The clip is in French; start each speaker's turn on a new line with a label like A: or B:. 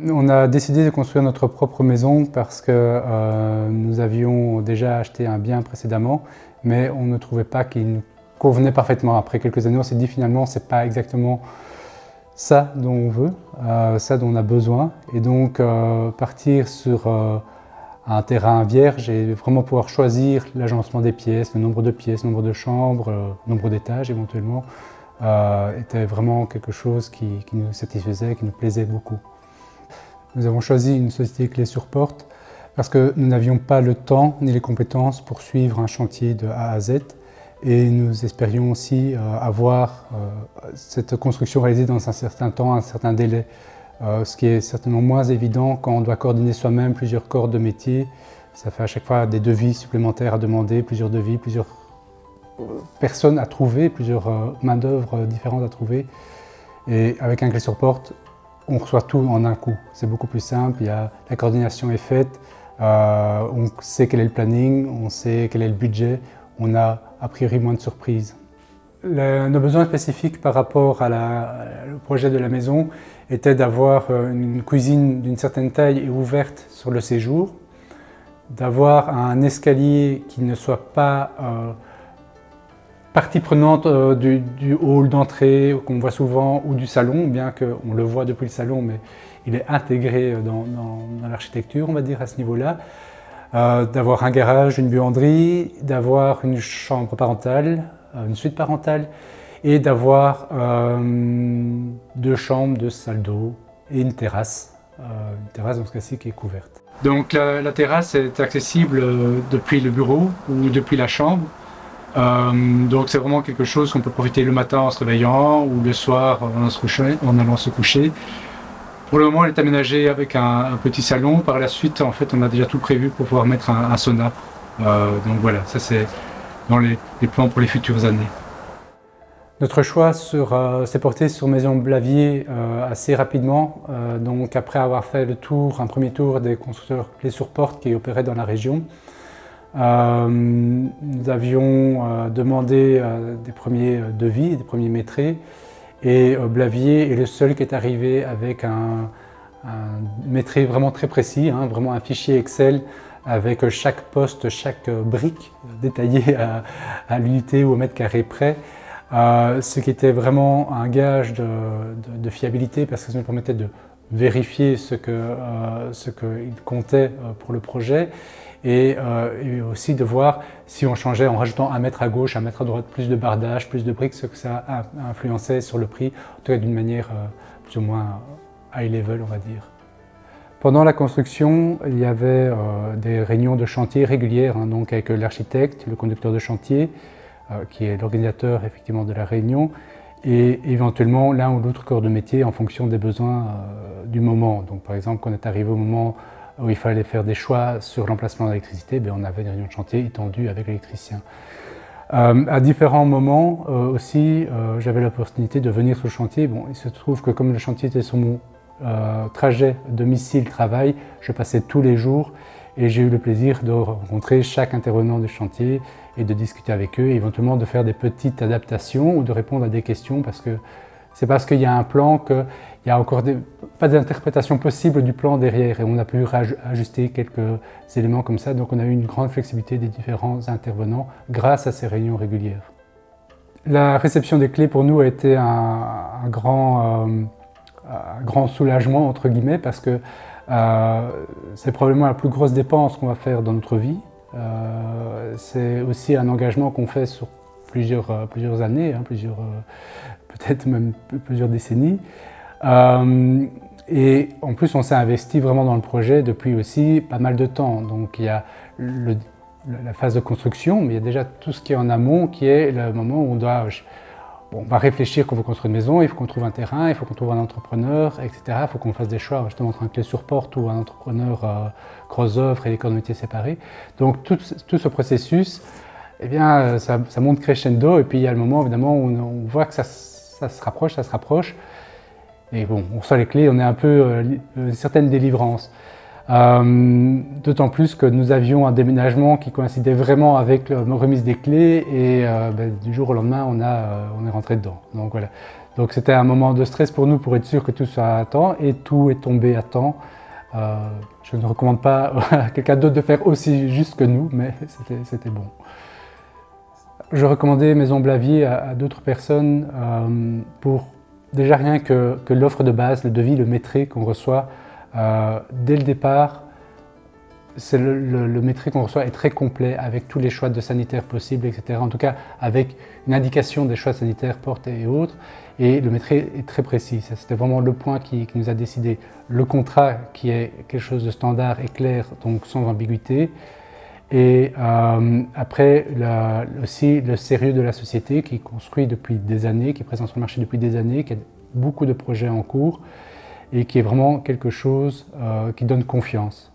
A: On a décidé de construire notre propre maison parce que nous avions déjà acheté un bien précédemment, mais on ne trouvait pas qu'il nous convenait parfaitement. Après quelques années, on s'est dit finalement, c'est pas exactement ça dont on veut, ça dont on a besoin. Et donc partir sur un terrain vierge et vraiment pouvoir choisir l'agencement des pièces, le nombre de chambres, le nombre d'étages éventuellement, était vraiment quelque chose qui nous satisfaisait, qui nous plaisait beaucoup. Nous avons choisi une société clé sur porte parce que nous n'avions pas le temps ni les compétences pour suivre un chantier de A à Z et nous espérions aussi avoir cette construction réalisée dans un certain temps, un certain délai, ce qui est certainement moins évident quand on doit coordonner soi-même plusieurs corps de métier. Ça fait à chaque fois des devis supplémentaires à demander, plusieurs devis, plusieurs personnes à trouver, plusieurs main-d'œuvre différentes à trouver. Et avec un clé sur porte, on reçoit tout en un coup. C'est beaucoup plus simple, la coordination est faite, on sait quel est le planning, on sait quel est le budget, on a a priori moins de surprises. Nos besoins spécifiques par rapport au projet de la maison étaient d'avoir une cuisine d'une certaine taille et ouverte sur le séjour, d'avoir un escalier qui ne soit pas partie prenante du hall d'entrée qu'on voit souvent ou du salon, bien qu'on le voit depuis le salon, mais il est intégré dans l'architecture, on va dire, à ce niveau-là. D'avoir un garage, une buanderie, d'avoir une chambre parentale, une suite parentale, et d'avoir 2 chambres, 2 salles d'eau et une terrasse dans ce cas-ci qui est couverte. Donc la terrasse est accessible depuis le bureau ou depuis la chambre. Donc c'est vraiment quelque chose qu'on peut profiter le matin en se réveillant ou le soir en allant se coucher. Pour le moment, elle est aménagée avec un petit salon. Par la suite, en fait, on a déjà tout prévu pour pouvoir mettre un sauna. Donc voilà, ça c'est dans les plans pour les futures années. Notre choix s'est porté sur Maison Blavier assez rapidement. Donc après avoir fait un premier tour des constructeurs clés sur porte qui opéraient dans la région, nous avions demandé des premiers devis, des premiers mètrés, et Blavier est le seul qui est arrivé avec un mètré vraiment très précis, vraiment un fichier Excel avec chaque poste, chaque brique détaillée à l'unité ou au mètre carré près, ce qui était vraiment un gage de fiabilité parce que ça nous permettait de vérifier ce qu'il comptait pour le projet. Et aussi de voir si on changeait en rajoutant un mètre à gauche, un mètre à droite, plus de bardage, plus de briques, ce que ça influençait sur le prix, en tout cas d'une manière plus ou moins high level, on va dire. Pendant la construction, il y avait des réunions de chantier régulières, donc avec l'architecte, le conducteur de chantier, qui est l'organisateur effectivement de la réunion, et éventuellement l'un ou l'autre corps de métier en fonction des besoins du moment. Donc par exemple, quand on est arrivé au moment où il fallait faire des choix sur l'emplacement de l'électricité, on avait une réunion de chantier étendue avec l'électricien. À différents moments aussi, j'avais l'opportunité de venir sur le chantier. Bon, il se trouve que comme le chantier était sur mon trajet domicile-travail, je passais tous les jours et j'ai eu le plaisir de rencontrer chaque intervenant du chantier et de discuter avec eux, et éventuellement de faire des petites adaptations ou de répondre à des questions parce que c'est parce qu'il y a un plan qu'il n'y a encore pas d'interprétation possible du plan derrière et on a pu ajuster quelques éléments comme ça. Donc on a eu une grande flexibilité des différents intervenants grâce à ces réunions régulières. La réception des clés pour nous a été un grand soulagement entre guillemets parce que c'est probablement la plus grosse dépense qu'on va faire dans notre vie. C'est aussi un engagement qu'on fait sur plusieurs années, peut-être même plusieurs décennies. Et en plus, on s'est investi vraiment dans le projet depuis aussi pas mal de temps. Donc il y a la phase de construction, mais il y a déjà tout ce qui est en amont, qui est le moment où on va réfléchir qu'on veut construire une maison, il faut qu'on trouve un terrain, il faut qu'on trouve un entrepreneur, etc. Il faut qu'on fasse des choix, justement entre un clé sur porte ou un entrepreneur gros œuvre et les corps de métier séparés. Donc tout ce processus, eh bien, ça monte crescendo et puis il y a le moment évidemment où on voit que ça se rapproche. Et bon, on reçoit les clés, on est un peu une certaine délivrance. D'autant plus que nous avions un déménagement qui coïncidait vraiment avec la remise des clés et du jour au lendemain, on est rentré dedans. Donc voilà, Donc c'était un moment de stress pour nous pour être sûr que tout soit à temps et tout est tombé à temps. Je ne recommande pas à quelqu'un d'autre de faire aussi juste que nous, mais c'était bon. Je recommandais Maison Blavier à d'autres personnes pour déjà rien que l'offre de base, le devis, le métré qu'on reçoit dès le départ. Le métré qu'on reçoit est très complet avec tous les choix de sanitaires possibles, etc. En tout cas, avec une indication des choix sanitaires, portes et autres. Et le métré est très précis. C'était vraiment le point qui nous a décidé. Le contrat qui est quelque chose de standard et clair, donc sans ambiguïté. Et après, aussi le sérieux de la société qui est construit depuis des années, qui est présent sur le marché depuis des années, qui a beaucoup de projets en cours et qui est vraiment quelque chose qui donne confiance.